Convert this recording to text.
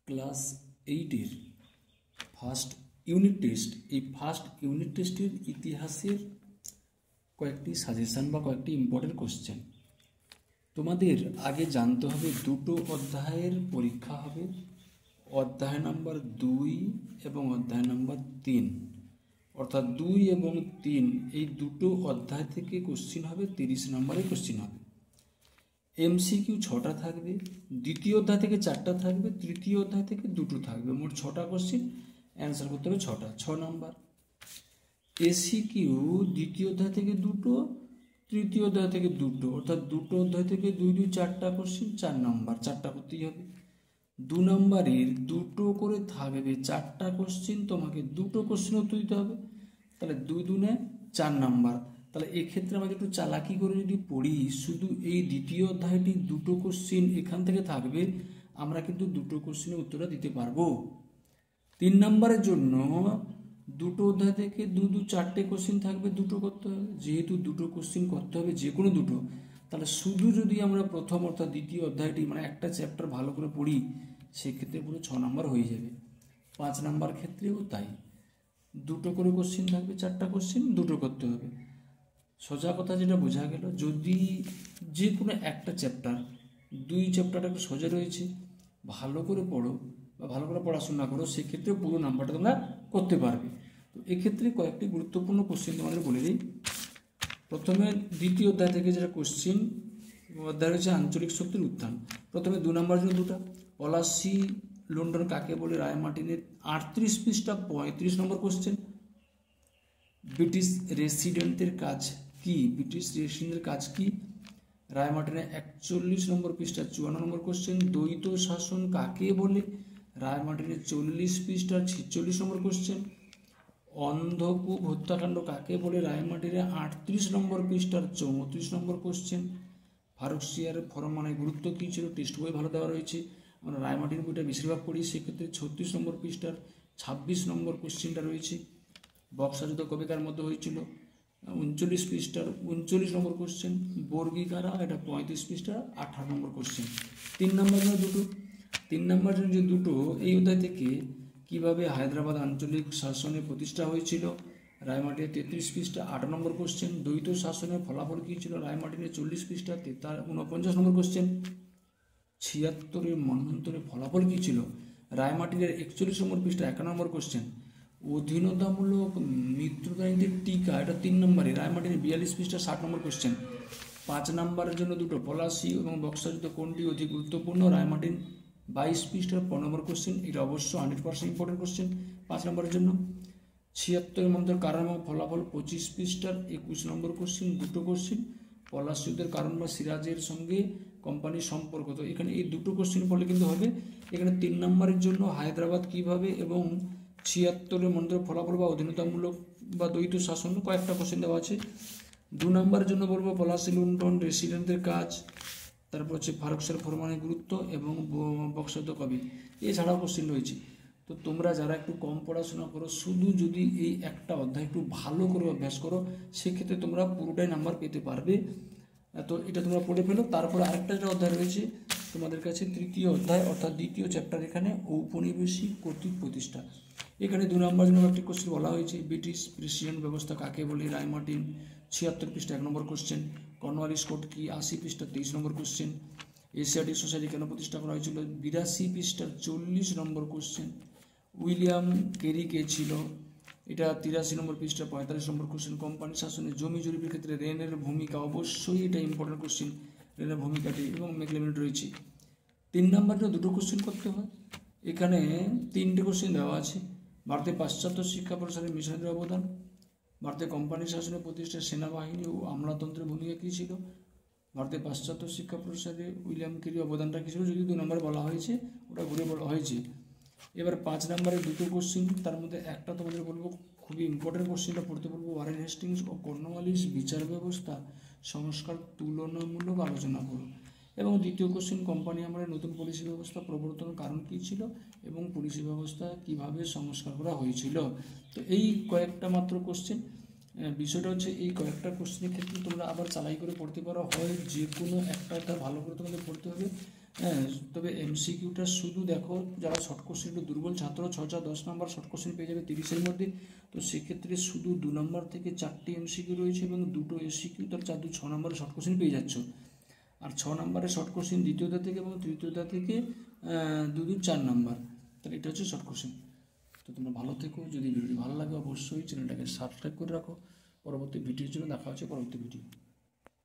Class 8-এর first unit test, এই first unit টেস্টের ইতিহাসের কয়েকটি সাজেশান বা কয়েকটি ইম্পর্টেন্ট কোশ্চেন। তোমাদের আগে জানতে হবে দুটো অধ্যায়ের পরীক্ষা হবে, অধ্যায় নাম্বার 2 এবং অধ্যায় নাম্বার 3, অর্থাৎ 2 এবং 3 এই দুটো অধ্যায় থেকে কোশ্চিন হবে, 30 নম্বরের কোশ্চিন হবে। এমসিকিউ 6টা থাকবে, দ্বিতীয় অধ্যায় থেকে 4টা থাকবে, তৃতীয় অধ্যায় থেকে 2টো থাকবে, মোট 6টা কোশ্চিন, অ্যান্সার করতে হবে 6টা, 6 নম্বর। এসিকিউ দ্বিতীয় অধ্যায় থেকে 2টো, তৃতীয় অধ্যায় থেকে 2টো, অর্থাৎ দুটো অধ্যায় থেকে 2 2 4টা কোশ্চিন, 4 নম্বর, 4টা করতেই হবে। 2 নম্বরের 2টো করে থাকবে 4টা কোশ্চিন, তোমাকে 2টো কোশ্চিন উত্তর দিতে হবে, তাহলে 2 2 4 নম্বর। তাহলে এক্ষেত্রে আমাদের একটু চালাকি করে যদি পড়ি, শুধু এই দ্বিতীয় অধ্যায়টি 2টো কোশ্চিন এখান থেকে থাকবে, আমরা কিন্তু 2টো কোশ্চিনের উত্তরটা দিতে পারবো। 3 নম্বরের জন্য 2টো অধ্যায় থেকে 2 2 4টে কোশ্চিন থাকবে, 2টো করতে হবে। যেহেতু 2টো কোশ্চিন করতে হবে, যে কোনো 2টো, তাহলে শুধু যদি আমরা প্রথম অর্থাৎ দ্বিতীয় অধ্যায়টি মানে একটা চ্যাপ্টার ভালো করে পড়ি, সেক্ষেত্রে পুরো 6 নম্বর হয়ে যাবে। 5 নম্বর ক্ষেত্রেও তাই, 2টো করে কোশ্চিন থাকবে, 4টা কোশ্চিন, 2টো করতে হবে। সোজা কথা যেটা বোঝা গেল, যদি যে কোনো একটা চ্যাপ্টার, 2 চ্যাপ্টারটা একটু সোজা রয়েছে, ভালো করে পড়ো বা ভালো করে পড়াশোনা করো, সেক্ষেত্রে পুরো নাম্বারটা তোমরা করতে পারবে। তো এক্ষেত্রে কয়েকটি গুরুত্বপূর্ণ কোশ্চিন তোমাদের বলে দিই। প্রথমে দ্বিতীয় অধ্যায় থেকে যেটা কোশ্চিন, অধ্যায় হচ্ছে আঞ্চলিক শক্তির উত্থান। প্রথমে 2 নম্বরের জন্য 2টা, পলাশী লন্ডন কাকে বলে, রায় মার্টিনের 38 পৃষ্ঠা 35 নম্বর কোশ্চেন। ব্রিটিশ রেসিডেন্টের কাজ কি, ব্রিটিশ রেসিডেন্টের কাজ কি, রায় মার্টিনের 41 নম্বর পৃষ্ঠা 54 নম্বর কোশ্চেন। দ্বৈত শাসন কাকে বলে, রায় মার্টিনের 40 পৃষ্ঠা 46 নম্বর কোশ্চেন। অন্ধকূপ হত্যাকাণ্ড কাকে বলে, রায় মার্টিনের 38 নম্বর পৃষ্ঠার 34 নম্বর কোশ্চেন। ফারুকশিয়ার ফরমানের গুরুত্ব কী ছিল, টেক্সট বই ভালো দেওয়া রয়েছে, আমরা রায় মার্টিন বইটা বেশিরভাগ পড়ি, সেক্ষেত্রে 36 নম্বর পৃষ্ঠার 26 নম্বর কোশ্চেনটা রয়েছে। বক্সা যুদ্ধ কবেকার মধ্যে হয়েছিল, 39 পৃষ্ঠার 39 নম্বর কোশ্চেন। বর্গী কারা, এটা 35 পৃষ্ঠার 18 নম্বর কোশ্চেন। 3 নম্বর জন্য 2টো, 3 নম্বর জন্য যে 2টো, এই অধ্যায় থেকে কিভাবে হায়দ্রাবাদ আঞ্চলিক শাসনের প্রতিষ্ঠা হয়েছিল, রায় মার্টিনের 33 পৃষ্ঠা 8 নম্বর কোশ্চেন। দ্বৈত শাসনের ফলাফল কী ছিল, রায় মার্টিনের 40 পৃষ্ঠা 49 নম্বর কোশ্চেন। 76-এর মন্বন্তরের ফলাফল কী ছিল, রায় মার্টিনের 41 নম্বর পৃষ্ঠা 1 নম্বর কোশ্চেন। অধীনতামূলক মৃত্যুদায়ীদের টিকা, এটা 3 নম্বরে, রায় মার্টিনের 42 পৃষ্ঠা 60 নম্বর কোশ্চেন। 5 নম্বরের জন্য 2টো, পলাশী এবং বক্সা যুদ্ধ কোনটি অধিক গুরুত্বপূর্ণ, রায় মার্টিন 22 পৃষ্ঠার 15 নম্বর কোশ্চেন। এটা অবশ্য 100% ইম্পর্টেন্ট কোশ্চেন 5 নম্বরের জন্য। 76-এর মন্ত্রের কারণ এবং ফলাফল 25 পৃষ্ঠার 21 নম্বর কোশ্চেন, 2টো কোশ্চেন। পলাশ যুদ্ধের কারণ বা সিরাজের সঙ্গে কোম্পানির সম্পর্ক, তো এখানে এই 2টো কোশ্চেন পড়লে কিন্তু হবে। এখানে 3 নম্বরের জন্য হায়দ্রাবাদ কিভাবে এবং 76-এর মন্ত্রের ফলাফল বা অধীনতামূলক বা দ্বৈত শাসন, কয়েকটা কোশ্চেন দেওয়া আছে। 2 নম্বরের জন্য বলবো পলাশী লন্ডন রেসিডেন্টের কাজ, তারপর হচ্ছে ফারুকশিয়ার ফরমানের গুরুত্ব এবং বক্সা যুদ্ধ কবে, এছাড়াও কোশ্চেন রয়েছে। তো তোমরা যারা একটু কম পড়াশোনা করো, শুধু যদি এই একটা অধ্যায় একটু ভালো করে অভ্যাস করো, সেক্ষেত্রে তোমরা পুরোটাই নাম্বার পেতে পারবে। তো এটা তোমরা পড়ে ফেলো। তারপরে আরেকটা যে অধ্যায় রয়েছে তোমাদের কাছে, তৃতীয় অধ্যায় অর্থাৎ দ্বিতীয় চ্যাপ্টার, এখানে ঔপনিবেশিক কর্তৃক প্রতিষ্ঠা। এখানে 2 নম্বর জন্য একটি কোশ্চেন বলা হয়েছে, ব্রিটিশ প্রেসিডেন্ট ব্যবস্থা কাকে বলে, রায় মার্টিন 76 পৃষ্ঠা 1 নম্বর কোশ্চেন। কর্নওয়ালিস কোড কি, 80 পৃষ্ঠা 23 নম্বর কোশ্চেন। এশিয়াটিক সোসাইটি কেন প্রতিষ্ঠা করা হয়েছিল, 82 পৃষ্ঠার 40 নম্বর কোশ্চেন। উইলিয়াম কেরি কে ছিল, এটা 83 নম্বর পৃষ্ঠা 45 নম্বর কোশ্চেন। কোম্পানি শাসনে জমি জরিপের ক্ষেত্রে রেনের ভূমিকা, অবশ্যই এটা ইম্পর্টেন্ট কোশ্চেন, রেনের ভূমিকাটি, এবং মেকলেমিনেট রয়েছে। 3 নম্বরে 2টো কোশ্চেন করতে হয়, এখানে 3টে কোশ্চেন দেওয়া আছে। ভারতে পাশ্চাত্য শিক্ষা প্রসারে মিশনের অবদান, ভারতে কোম্পানি শাসনের প্রতিষ্ঠায় সেনাবাহিনী ও আমলাতন্ত্রের ভূমিকা কী ছিল, ভারতে পাশ্চাত্য শিক্ষা প্রসারে উইলিয়াম কেরি অবদানটা কী ছিল, যদি 2 নম্বরে বলা হয়েছে, ওটা ঘুরে বলা হয়েছে। এবার 5 নম্বরে 2টো কোশ্চেন, তার মধ্যে একটা তোমাদের বলবো খুবই ইম্পর্টেন্ট কোশ্চেনটা পড়তে বলবো, ওয়ারেন হেস্টিংস ও কর্নওয়ালিস বিচার ব্যবস্থা সংস্কার তুলনামূলক আলোচনা করো। এবং দ্বিতীয় কোশ্চেন, কোম্পানি আমলের নতুন পলিসি ব্যবস্থা প্রবর্তনের কারণ কী ছিল এবং পলিসি ব্যবস্থা কিভাবে সংস্কার করা হয়েছিল। তো এই কয়েকটা মাত্র কোশ্চেন, বিষয়টা হচ্ছে এই কয়েকটা কোশ্চেনের ক্ষেত্রে তোমরা আবার চালাই করে পড়তে পারো, হয় যে কোনো একটা ভালো করে তোমাদের পড়তে হবে, হ্যাঁ, তবে এমসিকিউটা শুধু দেখো যারা শর্ট কোশ্চেন একটু দুর্বল ছাত্র 6-10 নম্বর শর্ট কোশ্চেন পেয়ে যাবে 30-এর মধ্যে। তো সেক্ষেত্রে শুধু 2 নম্বর থেকে 4টি এমসিকিউ রয়েছে এবং 2টো এসিকিউ, তার 4-2 6 নম্বরের শর্ট কোশ্চেন পেয়ে যাচ্ছ। আর 6 নম্বরের শর্ট কোশ্চেন দ্বিতীয়তা থেকে এবং তৃতীয়তা থেকে 2-4 নম্বর। তাহলে এটা হচ্ছে শর্ট কোশ্চেন। তো তোমরা ভালো থেকো, যদি ভিডিওটি ভালো লাগে অবশ্যই চ্যানেলটাকে সাবস্ক্রাইব করে রাখো। পরবর্তী ভিডিওর জন্য দেখা হচ্ছে পরবর্তী ভিডিও।